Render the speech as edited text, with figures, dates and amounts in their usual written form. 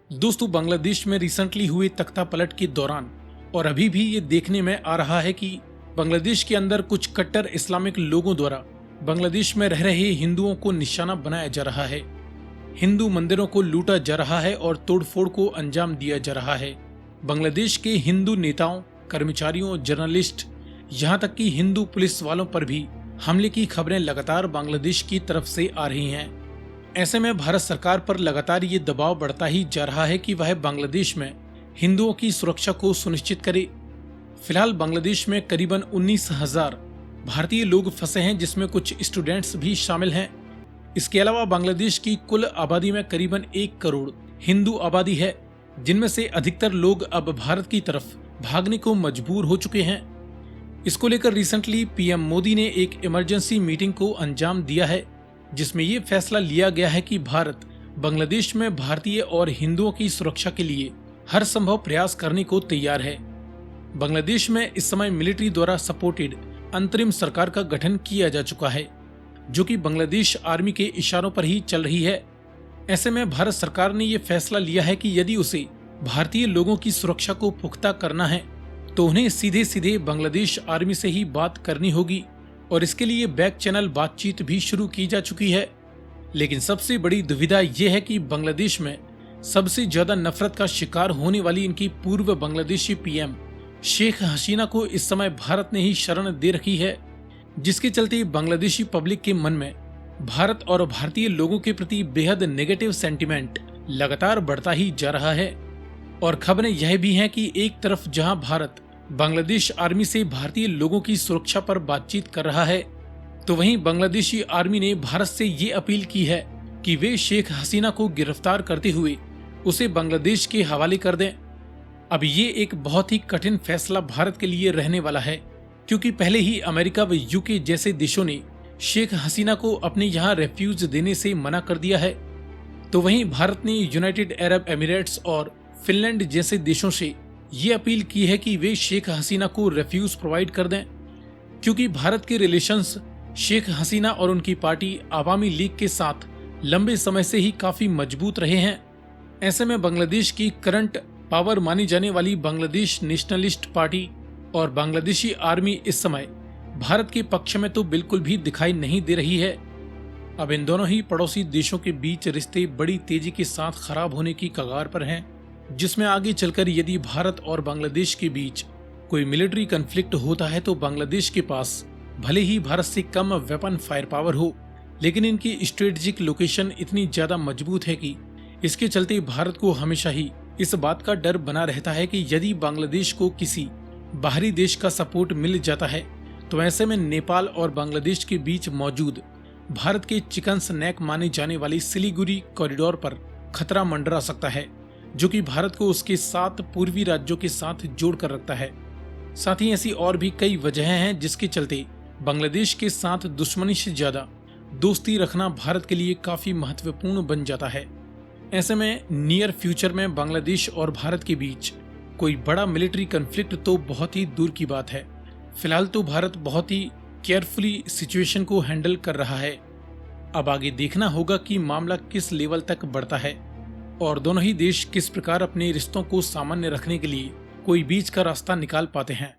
दोस्तों, बांग्लादेश में रिसेंटली हुए तख्ता पलट के दौरान और अभी भी ये देखने में आ रहा है कि बांग्लादेश के अंदर कुछ कट्टर इस्लामिक लोगों द्वारा बांग्लादेश में रह रहे हिंदुओं को निशाना बनाया जा रहा है। हिंदू मंदिरों को लूटा जा रहा है और तोड़फोड़ को अंजाम दिया जा रहा है। बांग्लादेश के हिंदू नेताओं, कर्मचारियों, जर्नलिस्ट, यहाँ तक कि हिंदू पुलिस वालों पर भी हमले की खबरें लगातार बांग्लादेश की तरफ से आ रही हैं। ऐसे में भारत सरकार पर लगातार ये दबाव बढ़ता ही जा रहा है कि वह बांग्लादेश में हिंदुओं की सुरक्षा को सुनिश्चित करे। फिलहाल बांग्लादेश में करीबन 19,000 भारतीय लोग फंसे हैं, जिसमें कुछ स्टूडेंट्स भी शामिल हैं। इसके अलावा बांग्लादेश की कुल आबादी में करीबन 1 करोड़ हिंदू आबादी है, जिनमें से अधिकतर लोग अब भारत की तरफ भागने को मजबूर हो चुके हैं। इसको लेकर रिसेंटली पीएम मोदी ने एक इमरजेंसी मीटिंग को अंजाम दिया है, जिसमें ये फैसला लिया गया है कि भारत बांग्लादेश में भारतीय और हिंदुओं की सुरक्षा के लिए हर संभव प्रयास करने को तैयार है। बांग्लादेश में इस समय मिलिट्री द्वारा सपोर्टेड अंतरिम सरकार का गठन किया जा चुका है, जो कि बांग्लादेश आर्मी के इशारों पर ही चल रही है। ऐसे में भारत सरकार ने यह फैसला लिया है कि यदि उसे भारतीय लोगों की सुरक्षा को पुख्ता करना है तो उन्हें सीधे सीधे बांग्लादेश आर्मी से ही बात करनी होगी, और इसके लिए बैक चैनल बातचीत भी शुरू की जा चुकी है। लेकिन सबसे बड़ी दुविधा यह है कि बांग्लादेश में सबसे ज्यादा नफरत का शिकार होने वाली इनकी पूर्व बांग्लादेशी पीएम शेख हसीना को इस समय भारत ने ही शरण दे रखी है, जिसके चलते बांग्लादेशी पब्लिक के मन में भारत और भारतीय लोगों के प्रति बेहद नेगेटिव सेंटिमेंट लगातार बढ़ता ही जा रहा है। और खबरें यह भी हैं कि एक तरफ जहां भारत बांग्लादेश आर्मी से भारतीय लोगों की सुरक्षा पर बातचीत कर रहा है, तो वहीं बांग्लादेशी आर्मी ने भारत से ये अपील की है कि वे शेख हसीना को गिरफ्तार करते हुए उसे बांग्लादेश के हवाले कर दें। अब ये एक बहुत ही कठिन फैसला भारत के लिए रहने वाला है, क्योंकि पहले ही अमेरिका व यूके जैसे देशों ने शेख हसीना को अपने यहाँ रेफ्यूज देने से मना कर दिया है, तो वहीं भारत ने यूनाइटेड अरब एमिरेट्स और फिनलैंड जैसे देशों से ये अपील की है कि वे शेख हसीना को रेफ्यूज प्रोवाइड कर दें, क्योंकि भारत के रिलेशंस शेख हसीना और उनकी पार्टी आवामी लीग के साथ लंबे समय से ही काफी मजबूत रहे हैं। ऐसे में बांग्लादेश की करंट पावर मानी जाने वाली बांग्लादेश नेशनलिस्ट पार्टी और बांग्लादेशी आर्मी इस समय भारत के पक्ष में तो बिल्कुल भी दिखाई नहीं दे रही है। अब इन दोनों ही पड़ोसी देशों के बीच रिश्ते बड़ी तेजी के साथ खराब होने की कगार पर हैं, जिसमें आगे चलकर यदि भारत और बांग्लादेश के बीच कोई मिलिट्री कन्फ्लिक्ट होता है तो बांग्लादेश के पास भले ही भारत से कम वेपन फायर पावर हो, लेकिन इनकी स्ट्रेटेजिक लोकेशन इतनी ज्यादा मजबूत है कि इसके चलते भारत को हमेशा ही इस बात का डर बना रहता है कि यदि बांग्लादेश को किसी बाहरी देश का सपोर्ट मिल जाता है तो ऐसे में नेपाल और बांग्लादेश के बीच मौजूद भारत के चिकन स्नैक माने जाने वाली सिलीगुड़ी कॉरिडोर पर खतरा मंडरा सकता है, जो कि भारत को उसके 7 पूर्वी राज्यों के साथ जोड़ कर रखता है। साथ ही ऐसी और भी कई वजहें हैं जिसके चलते बांग्लादेश के साथ दुश्मनी से ज्यादा दोस्ती रखना भारत के लिए काफी महत्वपूर्ण बन जाता है। ऐसे में नियर फ्यूचर में बांग्लादेश और भारत के बीच कोई बड़ा मिलिट्री कन्फ्लिक्ट तो बहुत ही दूर की बात है। फिलहाल तो भारत बहुत ही केयरफुली सिचुएशन को हैंडल कर रहा है। अब आगे देखना होगा कि मामला किस लेवल तक बढ़ता है और दोनों ही देश किस प्रकार अपने रिश्तों को सामान्य रखने के लिए कोई बीच का रास्ता निकाल पाते हैं।